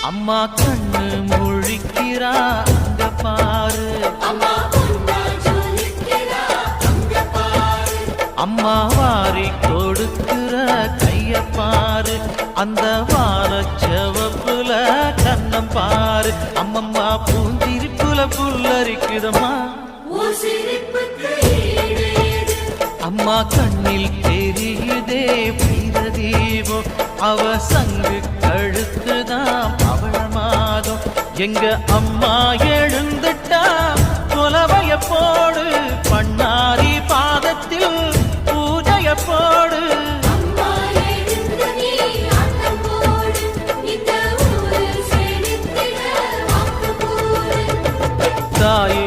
அம்மா கண்ணு முழிக்கிறா அங்க பாரு, அம்மா வாரி கொடுக்கிற கைய பாரு, அந்த வார செவப்புல கண்ணம் பாரு. அம்மம்மா பூந்திரிப்புல புல்லரிக்குதம்மா, அம்மா கண்ணில் தெரியுதே வீரதீபம், அவ சங்கு கழுத்துதான் பவளமாகும். எங்க அம்மா எழுந்துட்டா கொலவைய போடு, பண்ணாரி பாதத்தில் பூஜைய போடு. தாயே